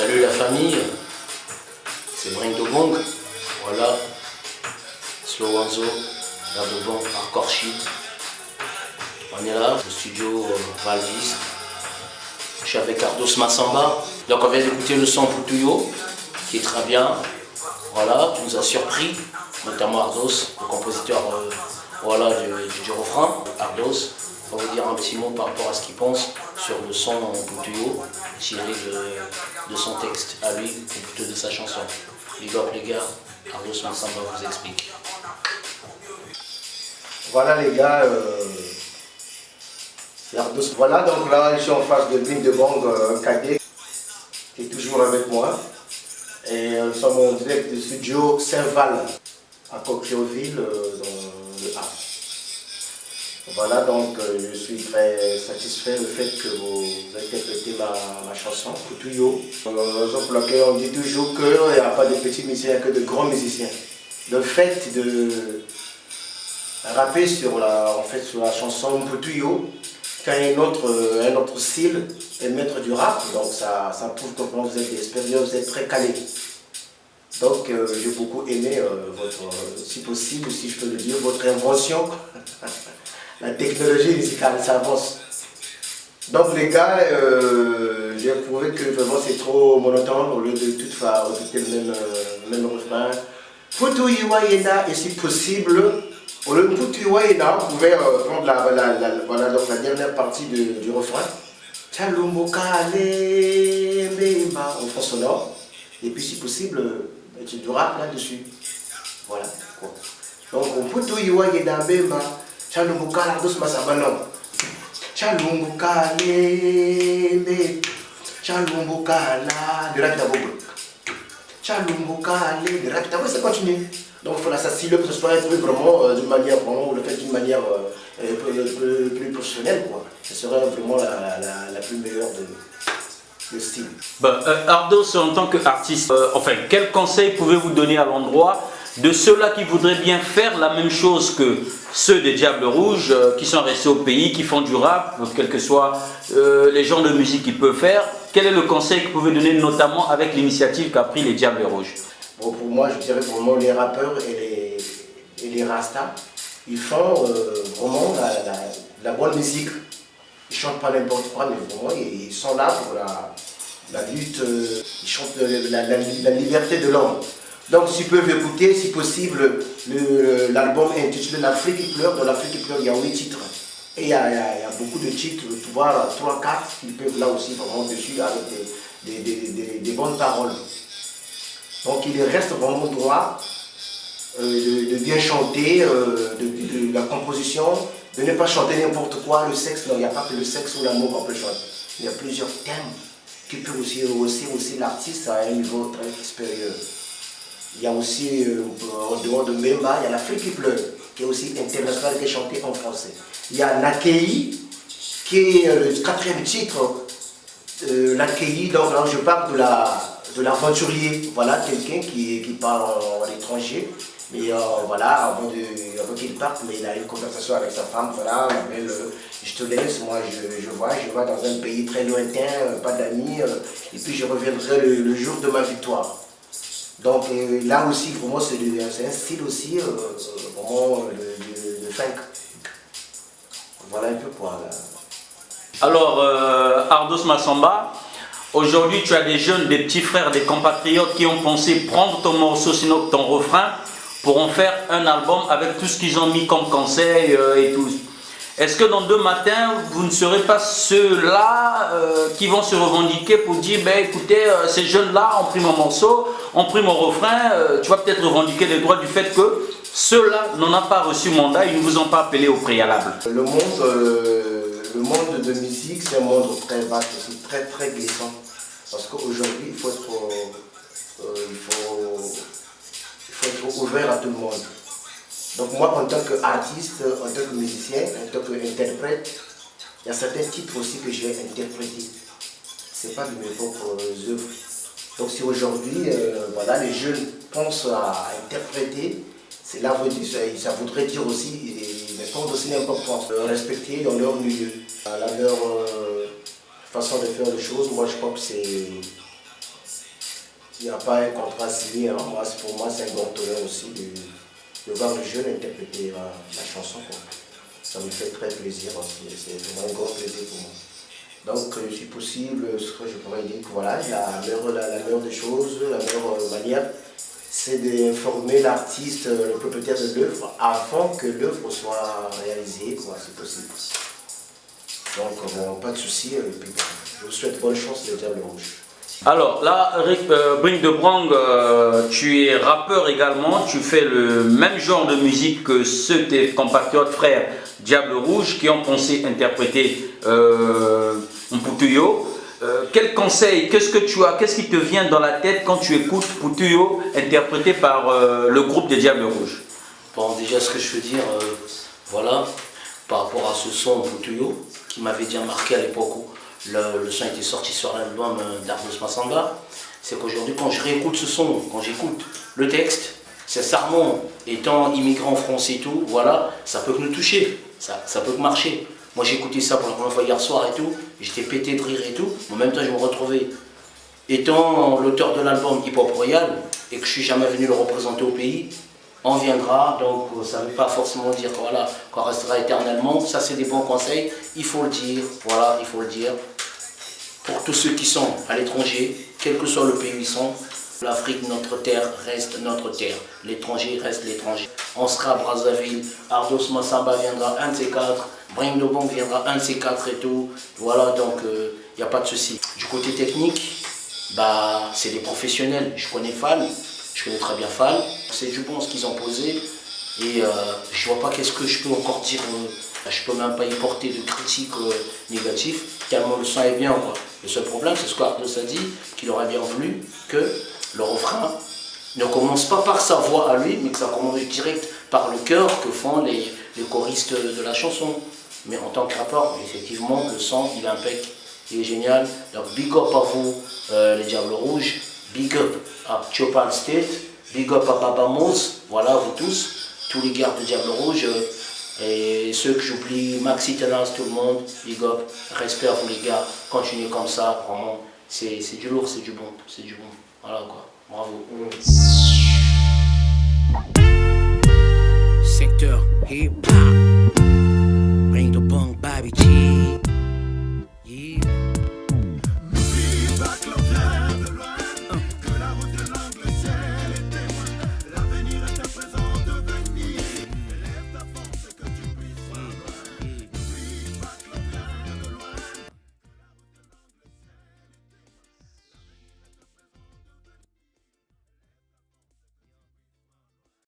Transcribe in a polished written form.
Salut la famille, c'est Bring de Bong, voilà, Slow Wanzo, la de Bong, Hardcore Shit. On est là, au studio Valvis. Je suis avec Ardos Massamba. Donc on vient d'écouter le son Putuyo, qui est très bien. Voilà, qui nous a surpris, notamment Ardos, le compositeur voilà, du refrain. Ardos, on va vous dire un petit mot par rapport à ce qu'il pense sur le son Putuyo, tiré de son texte à lui, ou plutôt de sa chanson. Big up les gars, Ardos Massamba vous explique. Voilà les gars, c'est Ardos. Voilà, donc là je suis en face de Bring de Bong, cadet, qui est toujours avec moi. Et nous sommes en direct du studio Saint-Val, à Coquilleauville, dans le A. Voilà, donc je suis très satisfait du fait que vous interprétez ma chanson, Putuyo. Raison pour laquelle on dit toujours qu'il n'y a pas de petits musiciens, que de grands musiciens. Le fait de rapper sur la chanson Putuyo, quand un autre style et mettre du rap, donc ça prouve que vous êtes expérimentés, vous êtes très calé. Donc j'ai beaucoup aimé votre, si possible, si je peux le dire, votre invention. La technologie musicale, ça avance. Donc les gars, j'ai prouvé que vraiment c'est trop monotone, au lieu de tout faire répéter le même refrain. Putuyo Yena, et si possible, au lieu de Putuyo Yena, vous pouvez prendre voilà, donc la dernière partie du refrain. En fond sonore. Et puis si possible, mettre du rap là-dessus. Voilà. Quoi. Donc Putuyo Yena Bema. Chalungukala Ardos Massamba non. Chalungukala Chalungukala de Rapitabobo. Chalungukala de Rapitabobo, ça continue. Donc il faut l'assassiner que ce soit un peu vraiment d'une manière, vraiment, le fait d'une manière plus professionnelle quoi. Ce serait vraiment la plus meilleure de style. Ardos, en tant qu'artiste, enfin, quel conseil pouvez-vous donner à l'endroit de ceux-là qui voudraient bien faire la même chose que ceux des Diables Rouges, qui sont restés au pays, qui font du rap, quels que soient les genres de musique qu'ils peuvent faire? Quel est le conseil que vous pouvez donner notamment avec l'initiative qu'a pris les Diables Rouges? Bon, pour moi, je dirais vraiment les rappeurs et les rastas, ils font vraiment la bonne musique. Ils ne chantent pas n'importe quoi, mais vraiment, ils sont là pour la lutte, ils chantent la liberté de l'homme. Donc s'ils peuvent écouter, si possible, l'album intitulé L'Afrique qui pleure. Dans L'Afrique qui pleure, il y a 8 titres. Et il y a beaucoup de titres, tu vois, 3-4 qui peuvent là aussi vraiment dessus avec des bonnes paroles. Donc il reste vraiment droit de bien chanter, de la composition, de ne pas chanter n'importe quoi, le sexe. Non, il n'y a pas que le sexe ou l'amour qu'on peut chanter. Il y a plusieurs thèmes qui peuvent aussi rehausser l'artiste à un niveau très supérieur. Il y a aussi, en dehors de Mbemba, il y a L'Afrique qui pleure, qui est aussi international, qui est chanté en français. Il y a Nakei, qui est le 4e titre. Nakei, donc là je parle de l'aventurier, voilà, quelqu'un qui parle à l'étranger. Mais voilà, avant qu'il parte, mais il a une conversation avec sa femme, voilà, je te laisse, moi je vais dans un pays très lointain, pas d'amis, et puis je reviendrai le jour de ma victoire. Donc là aussi, vraiment, c'est un style aussi, vraiment de funk. Voilà un peu quoi. Là. Alors, Ardos Massamba, aujourd'hui tu as des jeunes, des petits frères, des compatriotes qui ont pensé prendre ton morceau, sinon ton refrain, pour en faire un album avec tout ce qu'ils ont mis comme conseil et tout. Est-ce que dans 2 matins, vous ne serez pas ceux-là qui vont se revendiquer pour dire, ben écoutez, ces jeunes-là ont pris mon morceau, ont pris mon refrain, tu vas peut-être revendiquer les droits du fait que ceux-là n'en ont pas reçu mandat, ils ne vous ont pas appelé au préalable. Le monde de musique, c'est un monde très vaste, aussi très très glissant. Parce qu'aujourd'hui, il faut être ouvert à tout le monde. Donc moi, en tant qu'artiste, en tant que musicien, en tant qu'interprète, il y a certains titres aussi que je vais interpréter. Ce n'est pas de mes propres œuvres. Donc si aujourd'hui, voilà, les jeunes pensent à interpréter, c'est là où ça voudrait dire aussi, ils répondent aussi l'importance de respecter dans leur milieu, leur façon de faire les choses. Moi je crois que Il n'y a pas un contrat signé. Hein. Pour moi, c'est un grand honneur aussi de voir le jeune interpréter la chanson. Quoi. Ça me fait très plaisir. C'est vraiment un grand plaisir pour moi. Donc, si possible, ce que je pourrais dire, que voilà, la meilleure des choses, la meilleure manière, c'est d'informer l'artiste, le propriétaire de l'œuvre, avant que l'œuvre soit réalisée, quoi, c'est possible. Donc, pas de souci. Je vous souhaite bonne chance, les Diables Rouges. Alors là, Bring de Brang, tu es rappeur également, tu fais le même genre de musique que ceux de tes compatriotes frères Diables Rouges qui ont pensé interpréter Mputuyo. Quel conseil, qu'est-ce qui te vient dans la tête quand tu écoutes Mputuyo interprété par le groupe des Diables Rouges? Bon, déjà ce que je veux dire, voilà, par rapport à ce son Mputuyo, qui m'avait déjà marqué à l'époque où le son était sorti sur l'album d'Ardos Massamba, c'est qu'aujourd'hui quand je réécoute ce son, quand j'écoute le texte, sincèrement, étant immigrant français et tout, voilà, ça peut que nous toucher, ça peut que marcher. Moi j'ai écouté ça pour la première fois hier soir et tout, j'étais pété de rire et tout, mais en même temps je me retrouvais, étant l'auteur de l'album Hip Hop Royal, et que je suis jamais venu le représenter au pays, on viendra, donc ça ne veut pas forcément dire voilà, qu'on restera éternellement, ça c'est des bons conseils, il faut le dire, voilà, il faut le dire. Pour tous ceux qui sont à l'étranger, quel que soit le pays où ils sont, l'Afrique, notre terre, reste notre terre. L'étranger reste l'étranger. On sera à Brazzaville, Ardos Massamba viendra un de ces quatre, Bring de Brang viendra un de ces quatre et tout. Voilà, donc il n'y a pas de souci. Du côté technique, bah, c'est des professionnels. Je connais Fall, je connais très bien Fall. C'est du bon ce qu'ils ont posé. Et je vois pas qu'est-ce que je peux encore dire. Je peux même pas y porter de critiques négatives, tellement le son est bien, quoi. Le seul problème, c'est ce qu'Ardos a dit, qu'il aurait bien voulu que le refrain ne commence pas par sa voix à lui, mais que ça commence direct par le chœur que font les choristes de la chanson. Mais en tant que rappeur, effectivement, le son, il est impec, il est génial. Donc big up à vous, les Diables Rouges, big up à Chopal State, big up à Baba Mose, voilà, vous tous les gars de Diables Rouges. Et ceux que j'oublie, Maxi Tenance, tout le monde, big up, respect à vous les gars, continuez comme ça, vraiment, c'est du lourd, c'est du bon, voilà quoi, bravo. Secteur hip-hop.